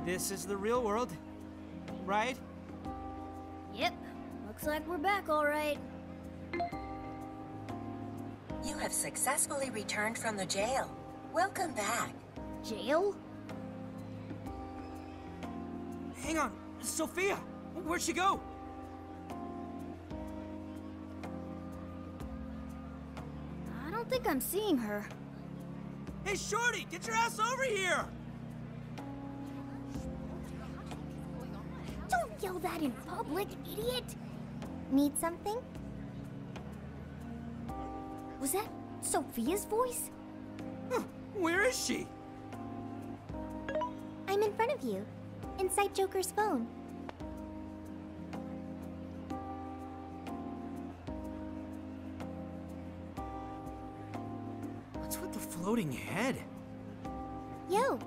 This is the real world, right? Yep. Looks like we're back, all right. You have successfully returned from the jail. Welcome back. Jail? Hang on, Sophia! Where'd she go? I don't think I'm seeing her. Hey, Shorty, get your ass over here! Don't yell that in public, idiot! Need something? Was that Sophia's voice? Huh, where is she? I'm in front of you, inside Joker's phone. What's with the floating head? Yo!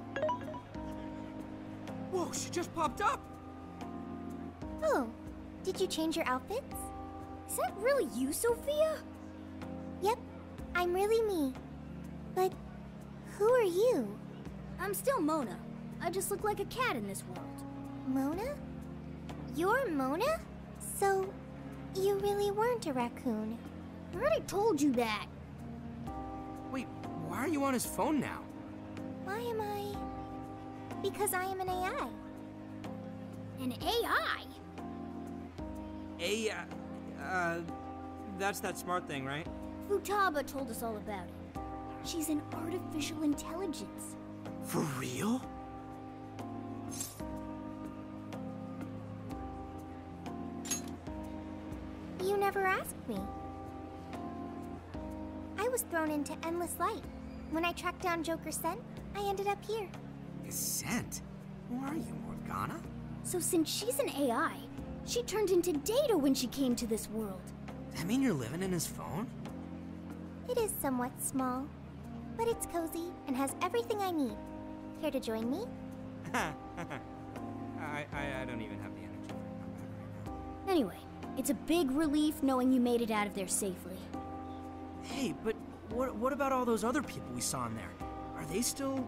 Whoa, she just popped up! Oh, did you change your outfits? Is that really you, Sophia? Yep, I'm really me. But who are you? I'm still Mona. I just look like a cat in this world. Mona? You're Mona? So, you really weren't a raccoon. I already told you that. Wait, why are you on his phone now? Why am I? Because I am an AI. An AI? That's that smart thing, right? Futaba told us all about it. She's an artificial intelligence. For real? You never asked me. I was thrown into endless light. When I tracked down Joker's scent, I ended up here. His scent? Who are you, Morgana? So since she's an AI, she turned into data when she came to this world. Does that mean you're living in his phone? It is somewhat small, but it's cozy and has everything I need. Care to join me? I don't even have the energy for combat right now. Anyway, it's a big relief knowing you made it out of there safely. Hey, but what about all those other people we saw in there? Are they still,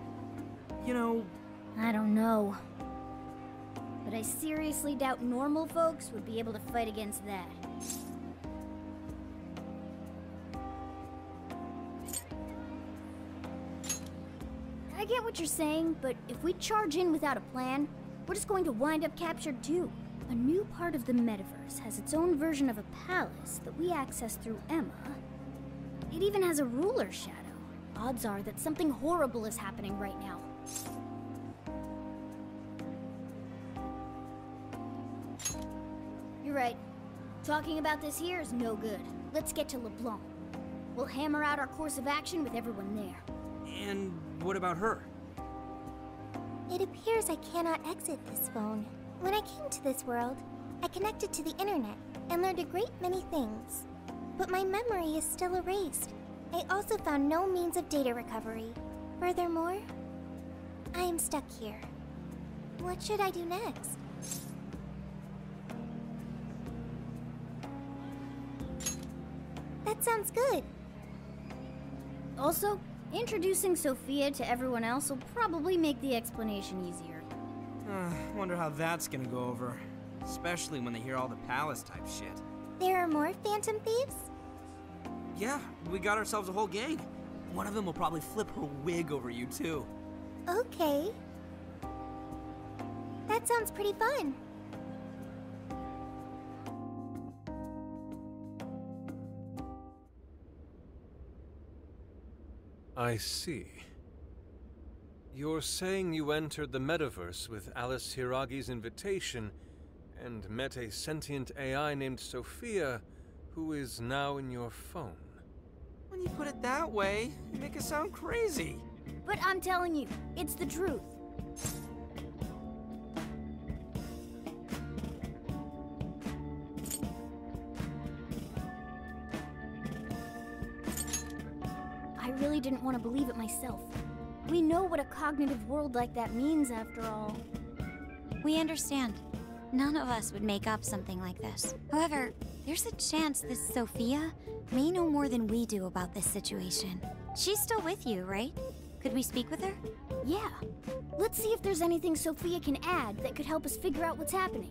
you know... I don't know. But I seriously doubt normal folks would be able to fight against that. I get what you're saying, but if we charge in without a plan, we're just going to wind up captured too. A new part of the metaverse has its own version of a palace that we access through Emma. It even has a ruler shadow. Odds are that something horrible is happening right now. You're right. Talking about this here is no good. Let's get to LeBlanc. We'll hammer out our course of action with everyone there. And what about her? It appears I cannot exit this phone. When I came to this world, I connected to the internet and learned a great many things. But my memory is still erased. I also found no means of data recovery. Furthermore, I am stuck here. What should I do next? That sounds good. Also, introducing Sophia to everyone else will probably make the explanation easier. Wonder how that's gonna go over. Especially when they hear all the palace type shit. There are more Phantom Thieves? Yeah, we got ourselves a whole gang. One of them will probably flip her wig over you too. Okay. That sounds pretty fun. I see. You're saying you entered the metaverse with Alice Hiragi's invitation and met a sentient AI named Sophia, who is now in your phone. When you put it that way, you make it sound crazy. But I'm telling you, it's the truth. I really didn't want to believe it myself. We know what a cognitive world like that means, after all. We understand. None of us would make up something like this. However, there's a chance this Sophia may know more than we do about this situation. She's still with you, right? Could we speak with her? Yeah. Let's see if there's anything Sophia can add that could help us figure out what's happening.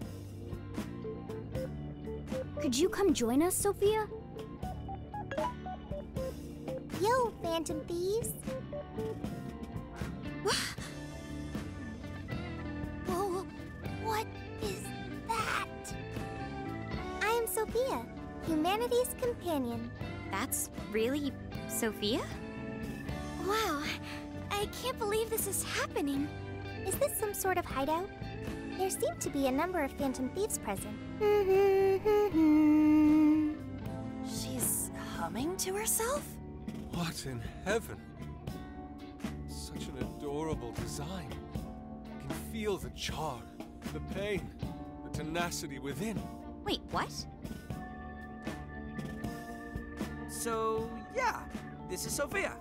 Could you come join us, Sophia? Yo, Phantom Thieves! Whoa, what is that? I am Sophia, humanity's companion. That's really Sophia? Wow, I can't believe this is happening. Is this some sort of hideout? There seem to be a number of Phantom Thieves present. She's humming to herself? What in heaven? Such an adorable design. I can feel the charm, the pain, the tenacity within. Wait, what? So, yeah, this is Sophia.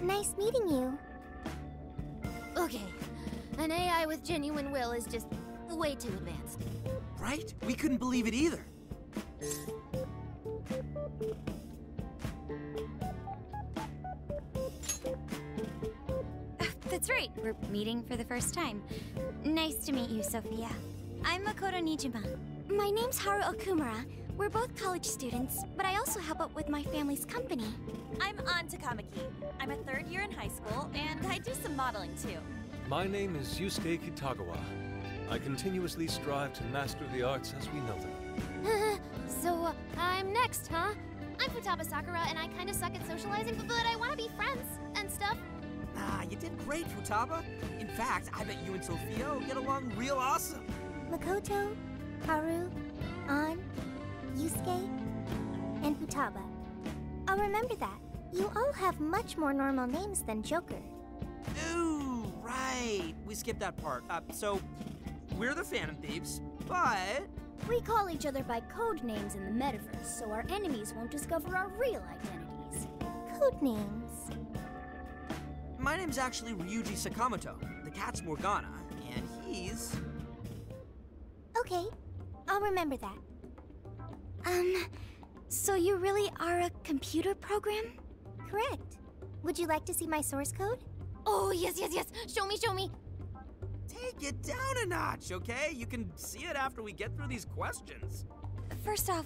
Nice meeting you. Okay, an AI with genuine will is just way too advanced. Right? We couldn't believe it either. That's right, we're meeting for the first time. Nice to meet you, Sophia. I'm Makoto Nijima. My name's Haru Okumura. We're both college students, but I also help out with my family's company. I'm An Takamaki. I'm a third year in high school, and I do some modeling too. My name is Yusuke Kitagawa. I continuously strive to master the arts as we know them. So, I'm next, huh? I'm Futaba Sakura, and I kind of suck at socializing, but I want to be friends and stuff. Ah, you did great, Futaba. In fact, I bet you and Sophia will get along real awesome. Makoto, Haru, An, Yusuke, and Futaba. I'll remember that. You all have much more normal names than Joker. Ooh, right. We skipped that part. So, we're the Phantom Thieves, but... We call each other by code names in the metaverse, so our enemies won't discover our real identities. Code names. My name's actually Ryuji Sakamoto. The cat's Morgana, and he's... Okay, I'll remember that. So you really are a computer program? Correct. Would you like to see my source code? Oh, yes. Show me. Take it down a notch, okay? You can see it after we get through these questions. First off,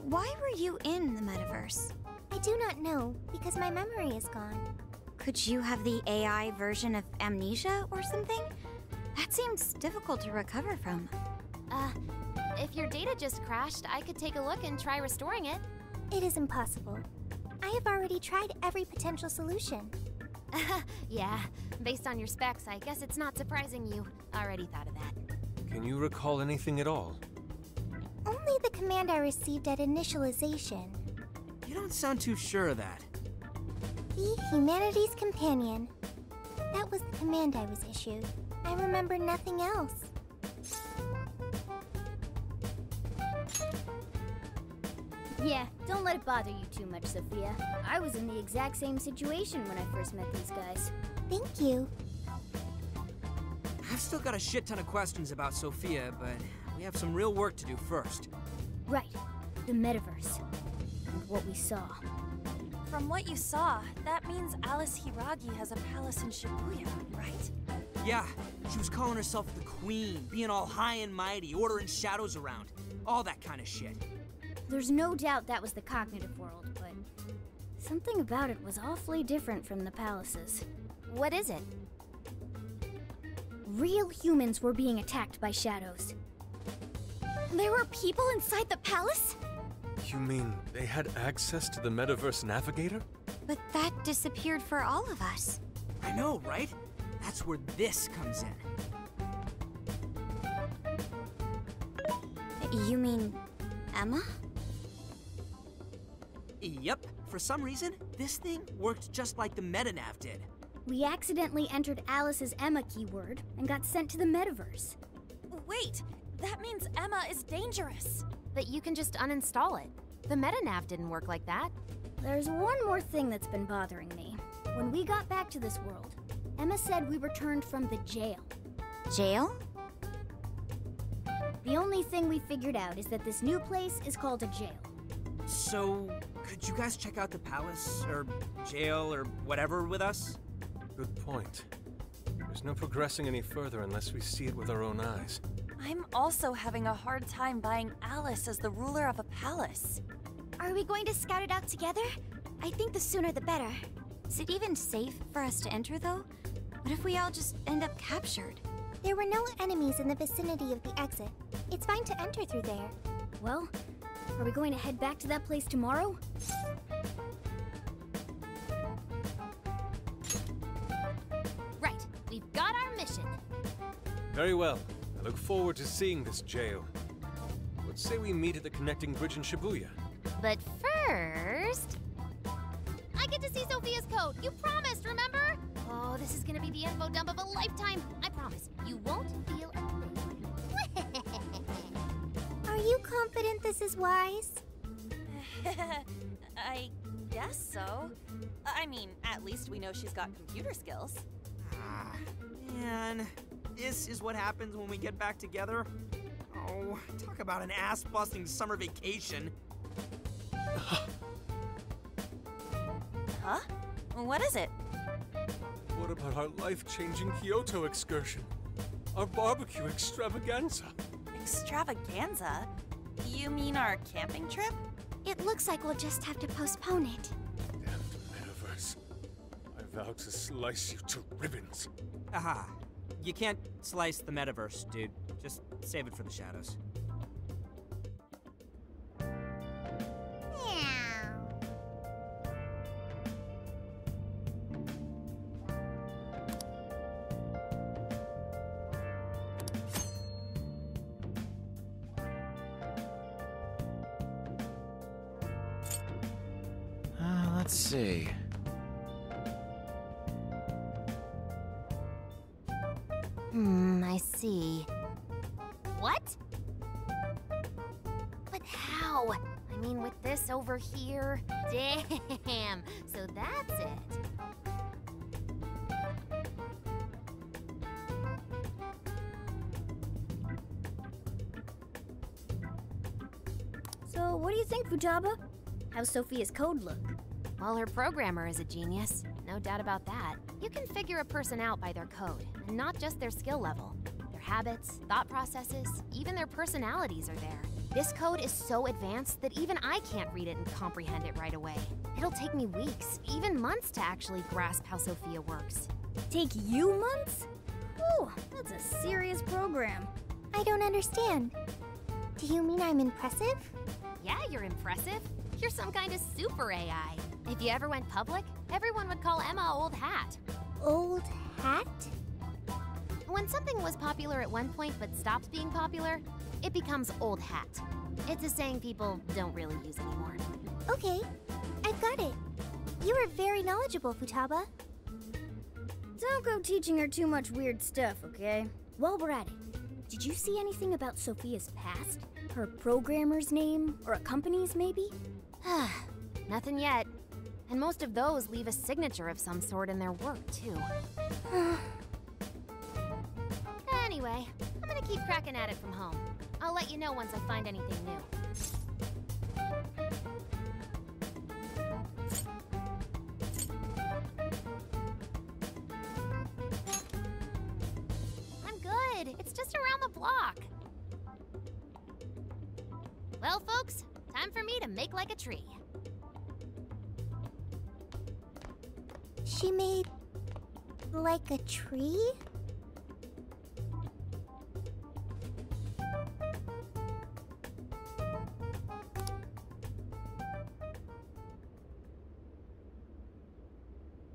why were you in the metaverse? I do not know, because my memory is gone. Could you have the AI version of amnesia or something? That seems difficult to recover from. If your data just crashed, I could take a look and try restoring it. It is impossible. I have already tried every potential solution. Yeah, based on your specs, I guess it's not surprising you already thought of that. Can you recall anything at all? Only the command I received at initialization. You don't sound too sure of that. Be humanity's companion. That was the command I was issued. I remember nothing else. Yeah, don't let it bother you too much, Sophia. I was in the exact same situation when I first met these guys. Thank you. I've still got a shit ton of questions about Sophia, but we have some real work to do first. Right, the metaverse. And what we saw. From what you saw, that means Alice Hiragi has a palace in Shibuya, right? Yeah, she was calling herself the Queen, being all high and mighty, ordering shadows around. All that kind of shit. There's no doubt that was the cognitive world, but something about it was awfully different from the palaces. What is it? Real humans were being attacked by shadows. There were people inside the palace? You mean they had access to the Metaverse Navigator? But that disappeared for all of us. I know, right? That's where this comes in. You mean Emma? Yep. For some reason, this thing worked just like the MetaNav did. We accidentally entered Alice's Emma keyword and got sent to the metaverse. Wait, that means Emma is dangerous. But you can just uninstall it. The MetaNav didn't work like that. There's one more thing that's been bothering me. When we got back to this world, Emma said we returned from the jail. Jail? The only thing we figured out is that this new place is called a jail. So, could you guys check out the palace, or jail, or whatever with us? Good point. There's no progressing any further unless we see it with our own eyes. I'm also having a hard time buying Alice as the ruler of a palace. Are we going to scout it out together? I think the sooner the better. Is it even safe for us to enter, though? What if we all just end up captured? There were no enemies in the vicinity of the exit. It's fine to enter through there. Well, are we going to head back to that place tomorrow? Right, we've got our mission. Very well. I look forward to seeing this jail. Let's say we meet at the connecting bridge in Shibuya. But first... I get to see Sophia's code. You promised, remember? Oh, this is gonna be the info dump of a lifetime. I promise. You won't feel a thing. Are you confident this is wise? I guess so. I mean, at least we know she's got computer skills. Ah, man. This is what happens when we get back together? Oh, talk about an ass-busting summer vacation. Huh? What is it? What about our life-changing Kyoto excursion? Our barbecue extravaganza? Extravaganza? You mean our camping trip? It looks like we'll just have to postpone it. Damn the metaverse. I vow to slice you to ribbons. Aha. You can't slice the metaverse, dude. Just save it for the shadows. Let's see. I see. What? But how? I mean, with this over here? Damn, so that's it. So, what do you think, Futaba? How's Sophia's code look? Well, her programmer is a genius. No doubt about that. You can figure a person out by their code, and not just their skill level. Their habits, thought processes, even their personalities are there. This code is so advanced that even I can't read it and comprehend it right away. It'll take me weeks, even months to actually grasp how Sophia works. Take you months? Whew, that's a serious program. I don't understand. Do you mean I'm impressive? Yeah, you're impressive. You're some kind of super AI. If you ever went public, everyone would call Emma Old Hat. Old hat? When something was popular at one point but stops being popular, it becomes old hat. It's a saying people don't really use anymore. Okay, I've got it. You are very knowledgeable, Futaba. Don't go teaching her too much weird stuff, okay? While we're at it, did you see anything about Sophia's past? Her programmer's name, or a company's maybe? Nothing yet. And most of those leave a signature of some sort in their work, too. Anyway, I'm gonna keep cracking at it from home. I'll let you know once I find anything new. I'm good. It's just around the block. Well, folks, time for me to make like a tree. She made... like a tree?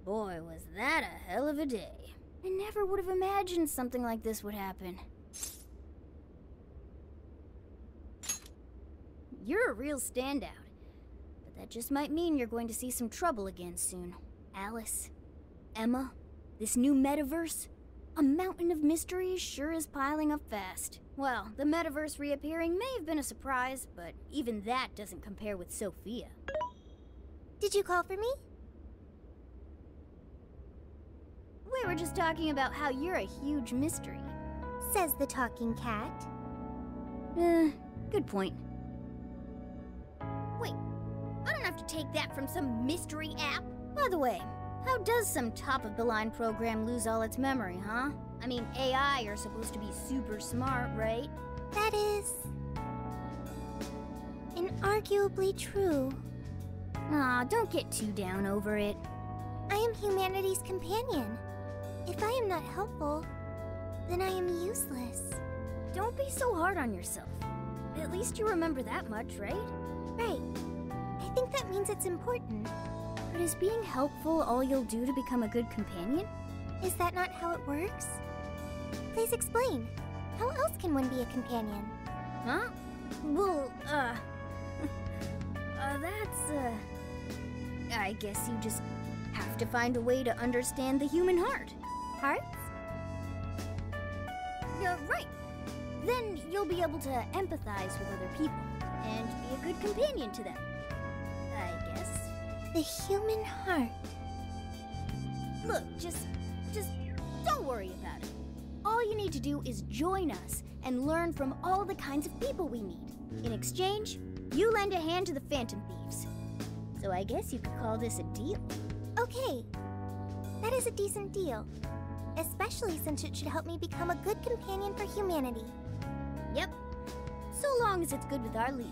Boy, was that a hell of a day. I never would have imagined something like this would happen. You're a real standout. But that just might mean you're going to see some trouble again soon. Alice, Emma, this new metaverse. A mountain of mysteries sure is piling up fast. Well, the metaverse reappearing may have been a surprise, but even that doesn't compare with Sophia. Did you call for me? We were just talking about how you're a huge mystery. Says the talking cat. Good point. Wait, I don't have to take that from some mystery app. By the way, How does some top-of-the-line program lose all its memory, huh? I mean, AI are supposed to be super smart, right? That is... inarguably true. Aw, don't get too down over it. I am humanity's companion. If I am not helpful, then I am useless. Don't be so hard on yourself. At least you remember that much, right? Right. I think that means it's important. But is being helpful all you'll do to become a good companion? Is that not how it works? Please explain. How else can one be a companion? Huh? Well, I guess you just have to find a way to understand the human heart. Hearts? Right. Then you'll be able to empathize with other people and be a good companion to them. I guess. The human heart. Look, just don't worry about it. All you need to do is join us and learn from all the kinds of people we meet. In exchange, you lend a hand to the Phantom Thieves. So I guess you could call this a deal. Okay. That is a decent deal. Especially since it should help me become a good companion for humanity. Yep. So long as it's good with our leader.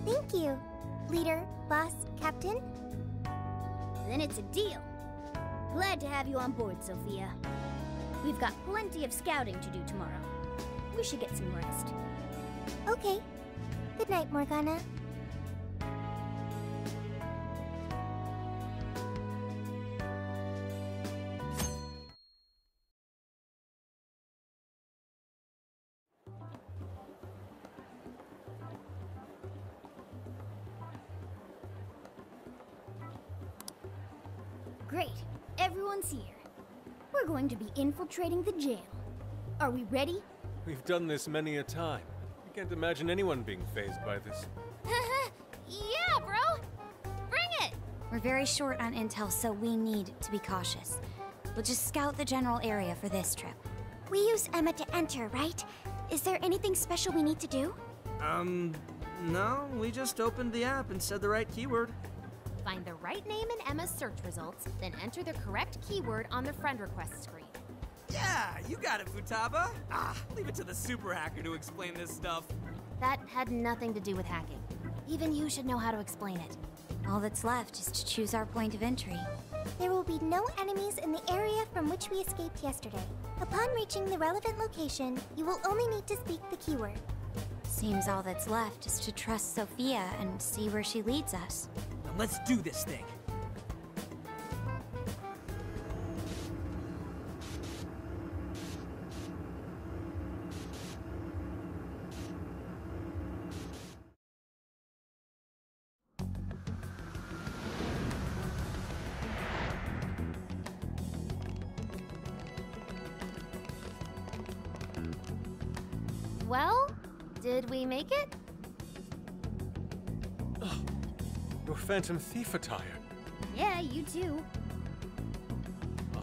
Thank you, leader, boss, captain. Then it's a deal. Glad to have you on board, Sophia. We've got plenty of scouting to do tomorrow. We should get some rest. Okay. Good night, Morgana. Great. Everyone's here. We're going to be infiltrating the jail. Are we ready? We've done this many a time. I can't imagine anyone being fazed by this. Yeah, bro! Bring it! We're very short on intel, so we need to be cautious. We'll just scout the general area for this trip. We use Emma to enter, right? Is there anything special we need to do? No, we just opened the app and said the right keyword. Find the right name in Emma's search results, then enter the correct keyword on the friend request screen. Yeah, you got it, Futaba. Leave it to the super hacker to explain this stuff. That had nothing to do with hacking. Even you should know how to explain it. All that's left is to choose our point of entry. There will be no enemies in the area from which we escaped yesterday. Upon reaching the relevant location, you will only need to speak the keyword. Seems all that's left is to trust Sophia and see where she leads us. Now let's do this thing. Well, did we make it? Oh, your Phantom Thief attire. Yeah, you too. Oh,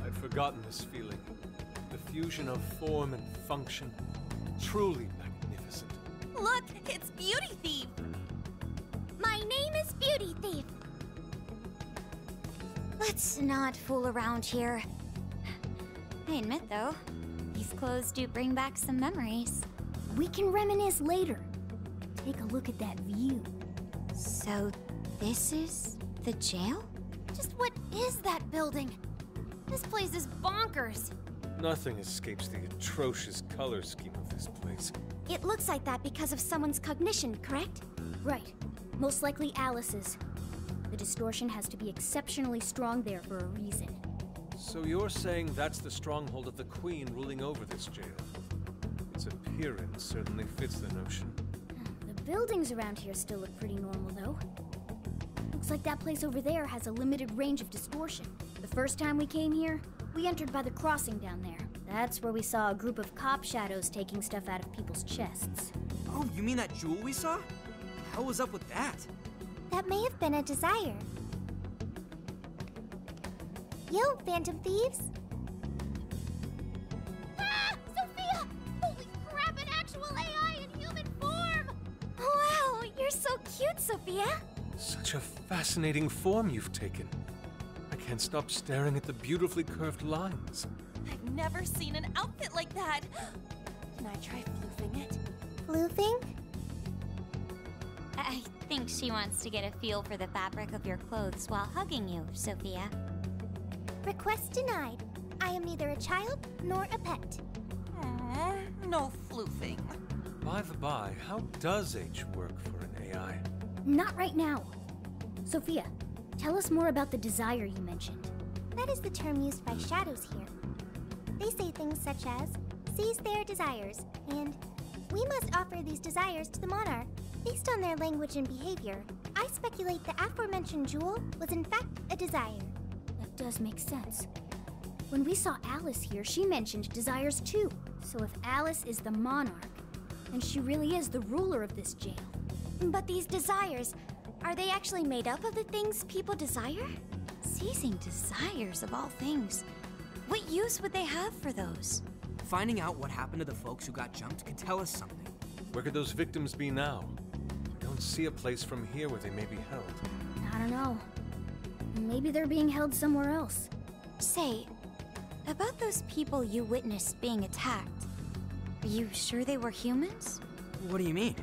I'd forgotten this feeling. The fusion of form and function. Truly magnificent. Look, it's Beauty Thief! My name is Beauty Thief. Let's not fool around here. I admit, though, these clothes do bring back some memories. We can reminisce later. Take a look at that view. So, this is the jail? Just what is that building? This place is bonkers. Nothing escapes the atrocious color scheme of this place. It looks like that because of someone's cognition, correct? Right. Most likely Alice's. The distortion has to be exceptionally strong there for a reason. So you're saying that's the stronghold of the Queen ruling over this jail? Its appearance certainly fits the notion. The buildings around here still look pretty normal, though. Looks like that place over there has a limited range of distortion. The first time we came here, we entered by the crossing down there. That's where we saw a group of cop shadows taking stuff out of people's chests. Oh, you mean that jewel we saw? What was up with that? That may have been a desire. Yo, Phantom Thieves! Ah! Sophia! Holy crap, an actual AI in human form! Wow, you're so cute, Sophia! Such a fascinating form you've taken. I can't stop staring at the beautifully curved lines. I've never seen an outfit like that. Can I try floofing it? Floofing? I think she wants to get a feel for the fabric of your clothes while hugging you, Sophia. Request denied. I am neither a child nor a pet. No floofing. By the by, how does H work for an AI? Not right now. Sophia, tell us more about the desire you mentioned. That is the term used by shadows here. They say things such as, seize their desires, and we must offer these desires to the monarch. Based on their language and behavior, I speculate the aforementioned jewel was in fact a desire. That does make sense. When we saw Alice here, she mentioned desires too. So if Alice is the monarch, then she really is the ruler of this jail. But these desires, are they actually made up of the things people desire? Seizing desires of all things. What use would they have for those? Finding out what happened to the folks who got jumped could tell us something. Where could those victims be now? I don't see a place from here where they may be held. I don't know. Maybe they're being held somewhere else. Say, about those people you witnessed being attacked, are you sure they were humans? What do you mean?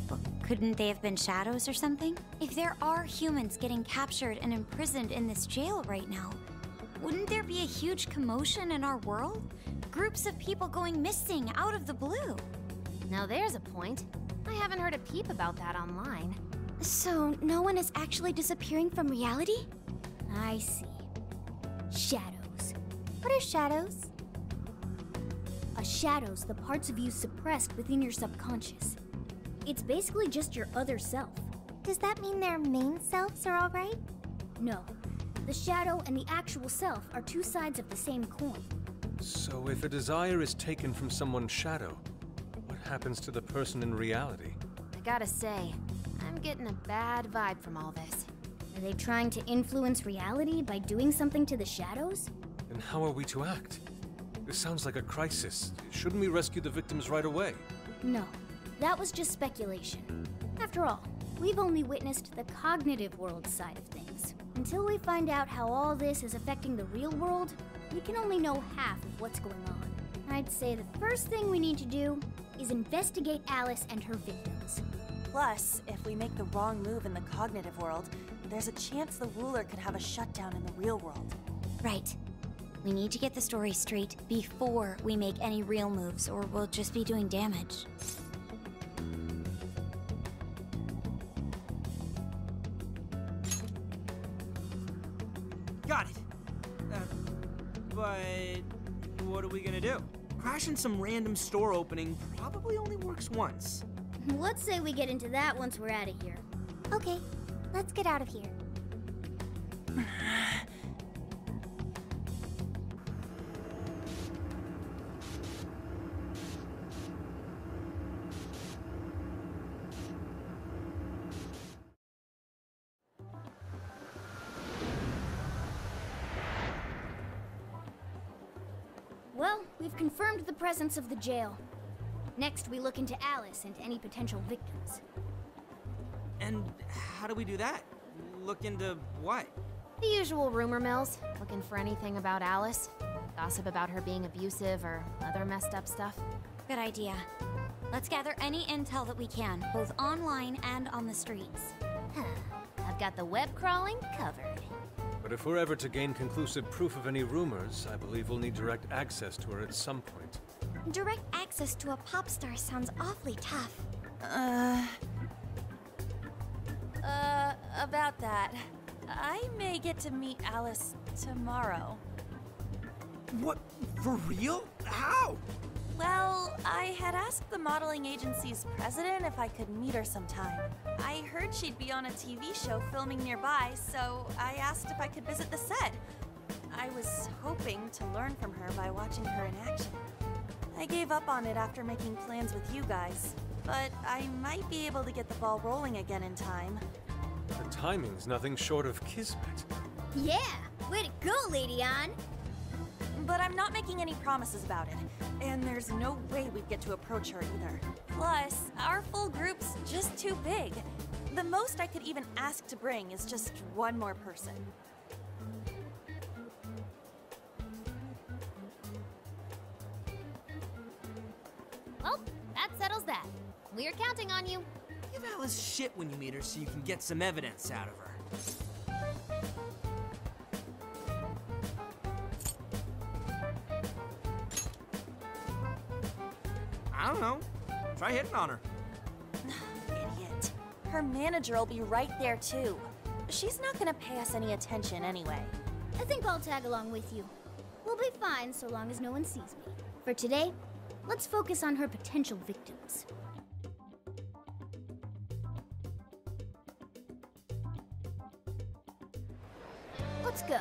Well, couldn't they have been shadows or something? If there are humans getting captured and imprisoned in this jail right now, wouldn't there be a huge commotion in our world? Groups of people going missing out of the blue. Now there's a point. I haven't heard a peep about that online. So, no one is actually disappearing from reality? I see. Shadows. What are shadows? A shadow's the parts of you suppressed within your subconscious. It's basically just your other self. Does that mean their main selves are alright? No. The shadow and the actual self are two sides of the same coin. So if a desire is taken from someone's shadow, what happens to the person in reality? I gotta say, I'm getting a bad vibe from all this. Are they trying to influence reality by doing something to the shadows? Then how are we to act? This sounds like a crisis. Shouldn't we rescue the victims right away? No. That was just speculation. After all, we've only witnessed the cognitive world side of things. Until we find out how all this is affecting the real world, we can only know half of what's going on. I'd say the first thing we need to do is investigate Alice and her victims. Plus, if we make the wrong move in the cognitive world, there's a chance the ruler could have a shutdown in the real world. Right. We need to get the story straight before we make any real moves, or we'll just be doing damage. Got it. But what are we gonna do? Crashing some random store opening probably only works once. Let's say we get into that once we're out of here. Okay, let's get out of here. Well, we've confirmed the presence of the jail. Next, we look into Alice and any potential victims. And how do we do that? Look into what? The usual rumor mills, looking for anything about Alice. Gossip about her being abusive or other messed up stuff. Good idea. Let's gather any intel that we can, both online and on the streets. I've got the web crawling covered. But if we're ever to gain conclusive proof of any rumors, I believe we'll need direct access to her at some point. Direct access to a pop star sounds awfully tough. About that. I may get to meet Alice tomorrow. What? For real? How? Well, I had asked the modeling agency's president if I could meet her sometime. I heard she'd be on a TV show filming nearby, so I asked if I could visit the set. I was hoping to learn from her by watching her in action. I gave up on it after making plans with you guys, but I might be able to get the ball rolling again in time. The timing's nothing short of kismet. Yeah! Way to go, Lady Anne! but I'm not making any promises about it. And there's no way we'd get to approach her either. Plus, our full group's just too big. The most I could even ask to bring is just one more person. Well, that settles that. We're counting on you. Give Alice shit when you meet her so you can get some evidence out of her. I don't know. Try hitting on her. Idiot. Her manager will be right there too. She's not gonna pay us any attention anyway. I think I'll tag along with you. We'll be fine so long as no one sees me. For today, let's focus on her potential victims. Let's go.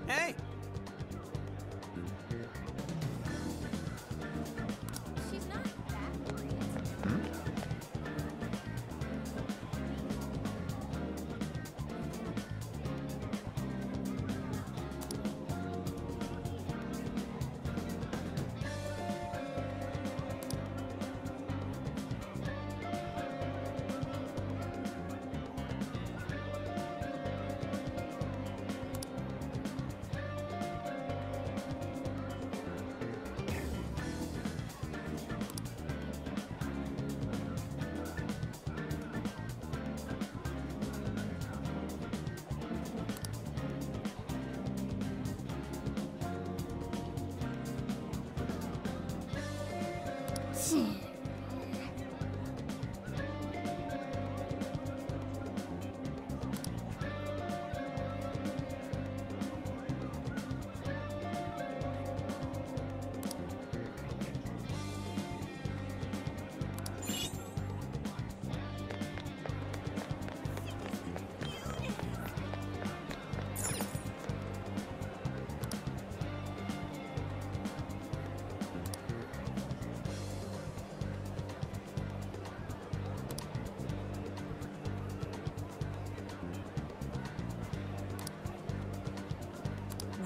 Hey! She's not that great.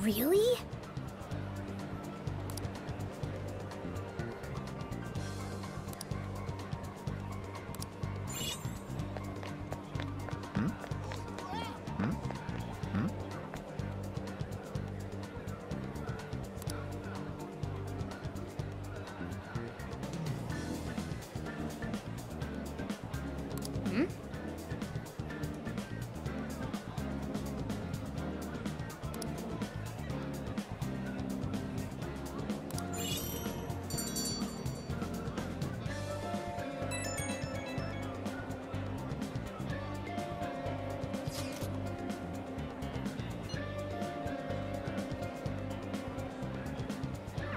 Really?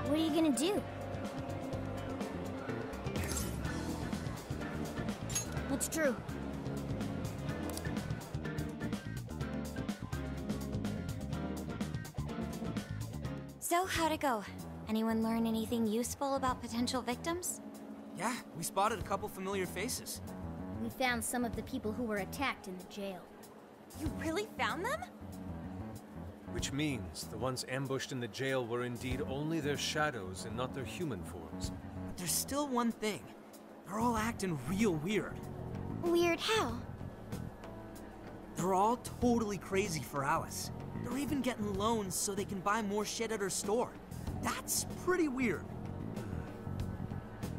What are you gonna do? What's true? So, how'd it go? Anyone learn anything useful about potential victims? Yeah, we spotted a couple familiar faces. We found some of the people who were attacked in the jail. You really found them? Which means the ones ambushed in the jail were indeed only their shadows and not their human forms. But there's still one thing. They're all acting real weird. Weird how? They're all totally crazy for Alice. They're even getting loans so they can buy more shit at her store. That's pretty weird.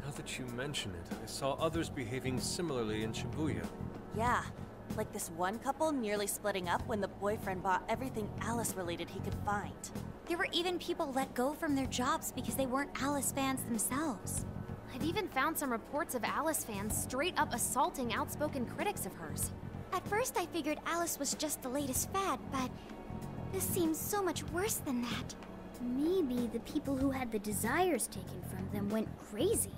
Now that that you mention it, I saw others behaving similarly in Shibuya. Yeah, like this one couple nearly splitting up when the boyfriend bought everything Alice-related he could find. There were even people let go from their jobs because they weren't Alice fans themselves. I've even found some reports of Alice fans straight up assaulting outspoken critics of hers. At first I figured Alice was just the latest fad, but this seems so much worse than that. Maybe the people who had the desires taken from them went crazy.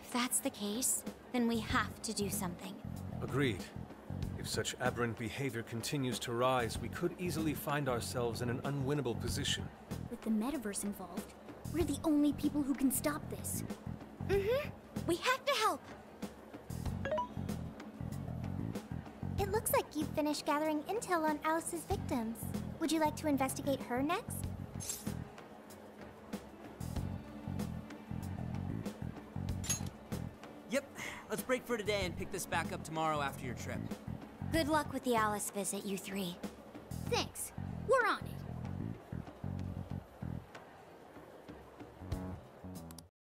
If that's the case, then we have to do something. Agreed. If such aberrant behavior continues to rise, we could easily find ourselves in an unwinnable position. With the metaverse involved, we're the only people who can stop this. We have to help! It looks like you've finished gathering intel on Alice's victims. Would you like to investigate her next? Yep, let's break for today and pick this back up tomorrow after your trip. Good luck with the Alice visit, you three. Thanks. We're on it.